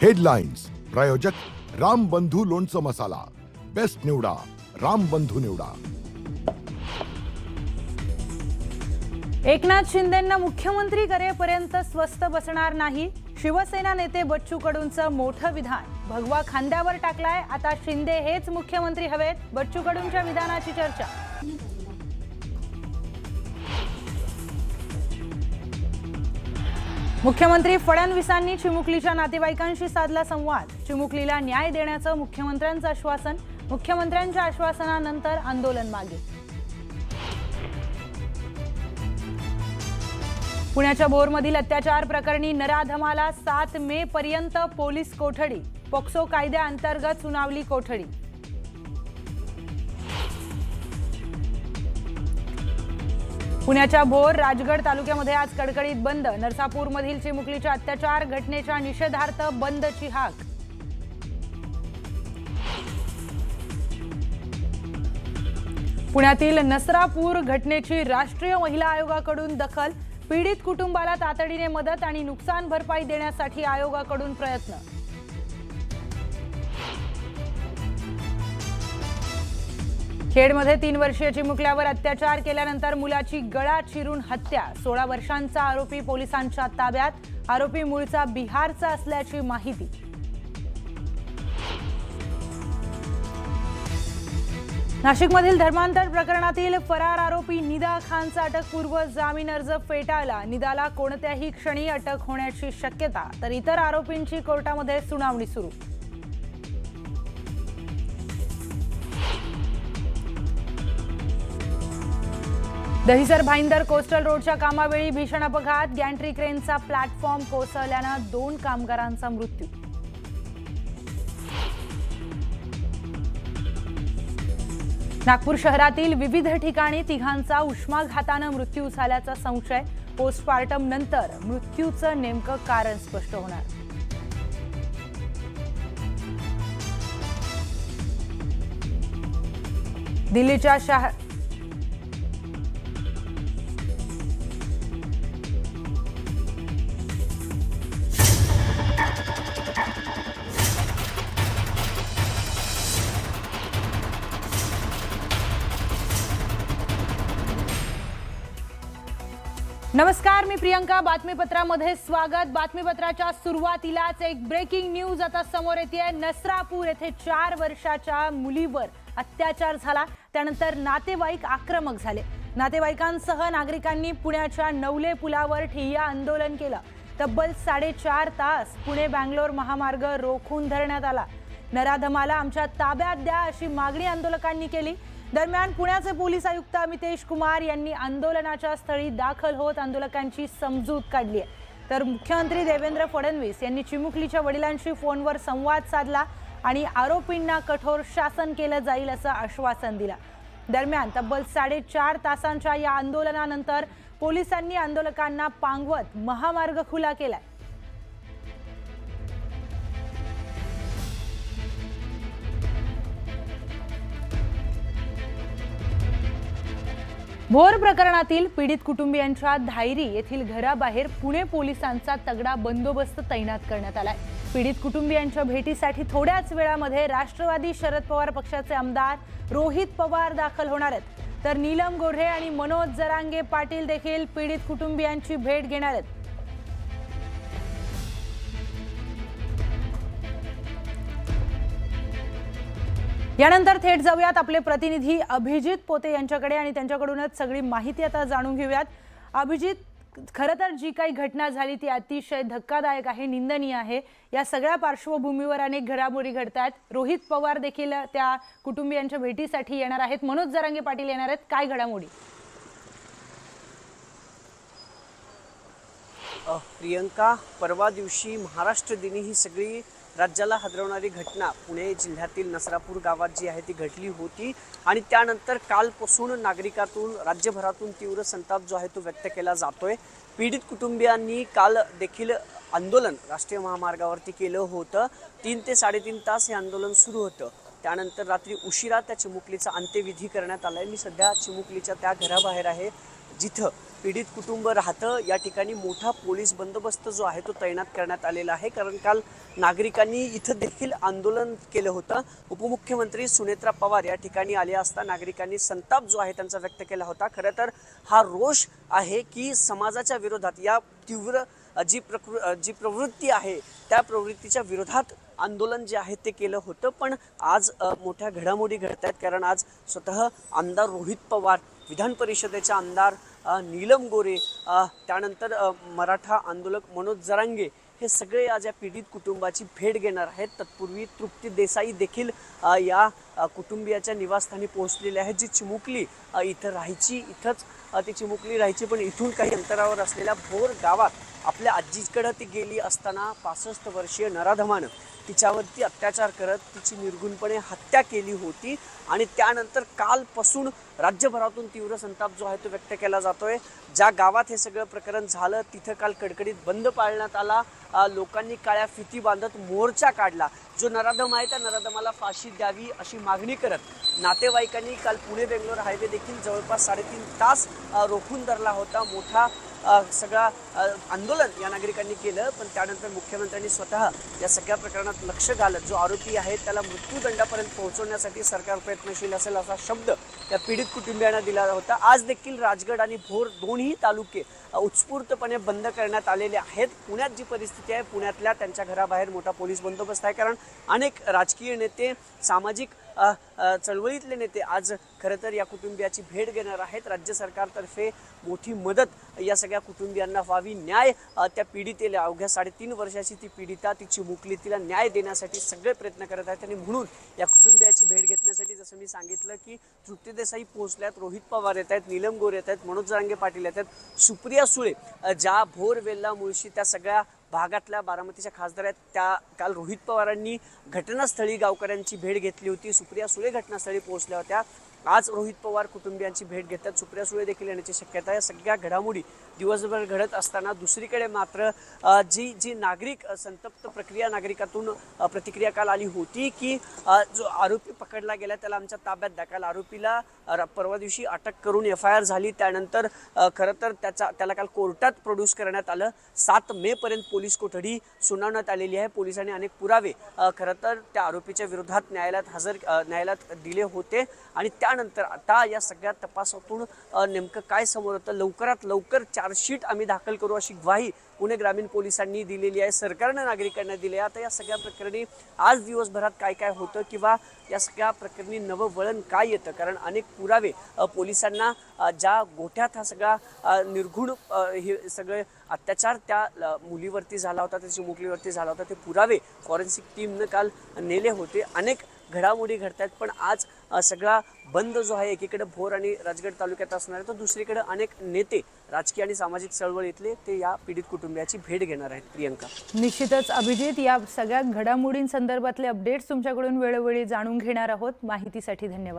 Headlines प्रायोजक राम बंधू लोणचं मसाला, बेस्ट निवडा राम बंधू निवडा। एकनाथ शिंदेंना मुख्यमंत्री करेपर्यंत स्वस्त बसणार नाही। शिवसेना नेते बच्चू कडूंचं मोठं विधान, भगवा खांद्यावर टाकलाय। आता शिंदे हेच मुख्यमंत्री हवेत, बच्चू कडूंच्या विधानाची चर्चा। मुख्यमंत्री फडणवीसांनी चिमुकलीच्या नातेवाईकांशी साधला संवाद। चिमुकलीला न्याय देण्याचं मुख्यमंत्र्यांचं आश्वासन। मुख्यमंत्र्यांच्या आश्वासनानंतर आंदोलन मागे। पुण्याच्या भोरमधील अत्याचार प्रकरणी नराधमाला 7 मे पर्यंत पोलीस कोठडी। पॉक्सो कायद्याअंतर्गत सुनावली कोठडी। पुण्याच्या भोर राजगड तालुक्यामध्ये आज कडकडीत बंद। नरसापूरमधील चिमुकलीच्या अत्याचार घटनेच्या निषेधार्थ बंदची हाक। पुण्यातील नसरापूर घटनेची राष्ट्रीय महिला आयोगाकडून दखल। पीडित कुटुंबाला तातडीने मदत आणि नुकसान भरपाई देण्यासाठी आयोगाकडून प्रयत्न। खेडमध्ये 3 वर्षीय चिमुकल्यावर अत्याचार केल्यानंतर मुलाची गळा चिरून हत्या। 16 वर्षांचा आरोपी पोलिसांच्या ताब्यात। आरोपी मूळचा बिहारचा असल्याची माहिती। नाशिकमधील धर्मांतर प्रकरणातील फरार आरोपी निदा खानचा अटकपूर्व जामीन अर्ज फेटाळला। निदाला कोणत्याही क्षणी अटक होण्याची शक्यता, तर इतर आरोपींची कोर्टामध्ये सुनावणी सुरू। दहिसर भाईंदर कोस्टल रोडच्या कामावेळी भीषण अपघात। गॅन्ट्री क्रेनचा प्लॅटफॉर्म कोसळल्यानं 2 कामगारांचा मृत्यू। नागपूर शहरातील विविध ठिकाणी तिघांचा उष्माघातानं मृत्यू झाल्याचा संशय। पोस्टमार्टम नंतर मृत्यूचं नेमकं कारण स्पष्ट होणार। दिल्लीच्या नमस्कार, मी प्रियंका। बातमीपत्रामध्ये स्वागत। बातमीपत्राच्या सुरुवातीलाच एक ब्रेकिंग न्यूज आता समोर येते। नसरापूर येथे 4 वर्षाच्या मुलीवर अत्याचार झाला, त्यानंतर नातेवाईक आक्रमक झाले। नातेवाईकांसह नागरिकांनी पुण्याच्या नवले पुलावर ठिय्या आंदोलन केलं। तब्बल 4.5 तास पुणे बंगलोर महामार्ग रोखून धरण्यात आला। नराधमाला आमच्या ताब्यात द्या अशी मागणी आंदोलकांनी केली। दरम्यान पुण्याचे पोलीस आयुक्त अमितेश कुमार यांनी आंदोलनाच्या स्थळी दाखल होत आंदोलकांची समजूत काढली आहे। तर मुख्यमंत्री देवेंद्र फडणवीस यांनी चिमुकलीच्या वडिलांशी फोनवर संवाद साधला आणि आरोपींना कठोर शासन केलं जाईल असं आश्वासन दिलं। दरम्यान तब्बल 4.5 तासांच्या या आंदोलनानंतर पोलिसांनी आंदोलकांना पांगवत महामार्ग खुला केलाय। भोर प्रकरणातील पीडित कुटुंबियांच्या धायरी येथील घराबाहेर पुणे पोलिसांचा तगडा बंदोबस्त तैनात करण्यात आलाय। पीडित कुटुंबियांच्या भेटीसाठी थोड्याच वेळामध्ये राष्ट्रवादी शरद पवार पक्षाचे आमदार रोहित पवार दाखल होणार आहेत, तर नीलम गोऱ्हे आणि मनोज जरांगे पाटील देखील पीडित कुटुंबियांची भेट घेणार आहेत। यानंतर थेट जाऊयात आपले प्रतिनिधी अभिजित पोते यांच्याकडे आणि त्यांच्याकडूनच सगळी माहिती आता जाणून घेऊयात। अभिजित, खरं तर जी काही घटना झाली ती अतिशय धक्कादायक आहे, निंदनीय आहे। या सगळ्या पार्श्वभूमीवर अनेक घडामोडी घडतात। रोहित पवार देखील त्या कुटुंबियांच्या भेटीसाठी येणार आहेत, मनोज जरांगे पाटील येणार आहेत, काय घडामोडी? प्रियंका, परवा दिवशी महाराष्ट्र दिनी ही सगळी राज्याला हादरवणारी घटना पुणे जिल्ह्यातील नसरापूर गावात जी आहे ती घडली होती आणि त्यानंतर कालपासून नागरिकातून राज्यभरातून तीव्र संताप जो आहे तो व्यक्त केला जातोय। पीडित कुटुंबियांनी काल देखील आंदोलन राष्ट्रीय महामार्गावरती केलं होतं। 3 ते 3.5 तास हे आंदोलन सुरू होतं। त्यानंतर रात्री उशिरा त्या चिमुकलीचा अंत्यविधी करण्यात आलाय। मी सध्या चिमुकलीच्या त्या घराबाहेर आहे जिथं पीडित कुटुंब राहतं या ठिकाणी मोठा पोलीस बंदोबस्त जो आहे तो तैनात करण्यात आलेला आहे, कारण काल नागरिकांनी इथं देखील आंदोलन केलं होतं। उपमुख्यमंत्री सुनेत्रा पवार या ठिकाणी आले असता नागरिकांनी संताप जो आहे त्यांचा व्यक्त केला होता। खरं तर हा रोष आहे की समाजाच्या विरोधात या तीव्र जी प्रवृत्ती आहे त्या प्रवृत्तीच्या विरोधात आंदोलन जे आहे ते केलं होतं। पण आज मोठ्या घडामोडी घडत आहेत, कारण आज स्वतः आमदार रोहित पवार, विधान परिषदेचे आमदार नीलम गोरे, त्यानंतर मराठा आंदोलक मनोज जरांगे हे सगळे आज या पीडित कुटुंबाची भेट घेणार आहेत। तत्पूर्वी तृप्ती देसाई देखील या कुटुंबियाच्या निवासस्थानी पोहोचलेले आहेत, जी चिमुकली इथं राहायची, इथंच ती चिमुकली राहायची, पण इथून काही अंतरावर असलेल्या भोर गावात आपल्या आजीकडे ती गेली असताना 65 वर्षीय नराधमानं तिच्यावरती अत्याचार करत तिची निर्गुणपणे हत्या केली होती। आणि त्यानंतर कालपासून राज्यभरातून तीव्र संताप जो आहे तो व्यक्त केला जातोय। ज्या गावात हे सगळं प्रकरण झालं तिथं काल कडकडीत बंद पाळण्यात आला, लोकांनी काळ्या फिती बांधत मोर्चा काढला। जो नराधम आहे त्या नराधमाला फाशी द्यावी अशी मागणी करत नातेवाईकांनी काल पुणे बेंगलोर हायवे देखील जवळपास 3.5 तास रोखून धरला होता। मोठा सगळा आंदोलन या नागरिकांनी केलं, पण त्यानंतर मुख्यमंत्र्यांनी स्वतः या सगळ्या प्रकरणात लक्ष घालत जो आरोपी आहे त्याला मृत्यूदंडापर्यंत पोहोचवण्यासाठी सरकार प्रयत्नशील असेल असा शब्द या पीडित कुटुंबियांना दिला होता। आज देखील राजगड आणि भोर दोन्ही तालुके उत्स्फूर्तपणे बंद करण्यात आलेले आहेत। पुण्यात जी परिस्थिती आहे, पुण्यातल्या त्यांच्या घराबाहेर मोठा पोलीस बंदोबस्त आहे, कारण अनेक राजकीय नेते, सामाजिक चळवळीतले नेते आज खरं तर या कुटुंबियाची भेट घेणार आहेत। राज्य सरकारतर्फे मोठी मदत या सगळ्या कुटुंबियांना व्हावी, न्याय त्या पीडितेला, अवघ्या 3.5 वर्षाची ती पीडिता, ती चिमुकली, तिला न्याय देण्यासाठी सगळे प्रयत्न करत आहेत। आणि म्हणून या कुटुंबियाची भेट घेण्यासाठी जसं मी सांगितलं की तृप्ती देसाई पोहोचल्यात, रोहित पवार येत आहेत, नीलम गोरे येत आहेत, मनोज जरांगे पाटील येत आहेत, सुप्रिया सुळे ज्या भोर, वेल्ला, मुळशी त्या सगळ्या भागातल्या बारामतीच्या खासदार आहेत, त्या काल रोहित पवारांनी घटनास्थळी गावकऱ्यांची भेट घेतली होती। सुप्रिया सुळे घटनास्थळी पोहोचल्या होत्या। आज रोहित पवार कुटुंबियांची भेट घेतात, सुप्रिया सुळे देखील येण्याची शक्यता आहे। या सगळ्या घडामोडी दिवसभर घडत असताना दुसरीकडे मात्र जी नागरिक संतप्त प्रक्रिया नागरिकातून प्रतिक्रिया काल आली होती की जो आरोपी पकडला गेला त्याला आमच्या ताब्यात द्या। काल आरोपीला परवा दिवशी अटक करून FIR झाली, त्यानंतर खरं तर त्याला काल कोर्टात प्रोड्यूस करण्यात आलं। 7 मे पर्यंत पोलीस कोठडी सुनावण्यात आलेली आहे। पोलिसांनी अनेक पुरावे खरं तर त्या आरोपीच्या विरोधात न्यायालयात दिले होते। आणि त्यानंतर आता या सगळ्या तपासातून नेमकं काय समोर होतं, लवकरात लवकर चार्जशीट आम्ही दाखल करू अशी ग्वाही पुणे ग्रामीण पोलिसांनी दिलेली आहे, सरकारनं नागरिकांना दिली आहे। आता या सगळ्या प्रकरणी आज दिवसभरात काय काय होतं किंवा या सगळ्या प्रकरणी नवं वळण काय येतं, कारण अनेक पुरावे पोलिसांना ज्या गोठ्यात हा सगळा निर्घुण हे सगळे अत्याचार त्या मुलीवरती झाला होता, त्याची मुलीवरती झाला होता, ते पुरावे फॉरेन्सिक टीमनं काल नेले होते। अनेक घडामोडी घडतात, पण आज सगळा बंद जो आहे एकीकडे भोर आणि राजगड तालुक्यात असणार आहे, तर दुसरीकडे अनेक नेते राजकीय आणि सामाजिक चळवळीतले ते या पीडित कुटुंबियाची भेट घेणार आहेत। प्रियंका, निश्चितच अभिजित, या सगळ्या घडामोडींसंदर्भातले अपडेट्स तुमच्याकडून वेळोवेळी जाणून घेणार आहोत। माहितीसाठी धन्यवाद।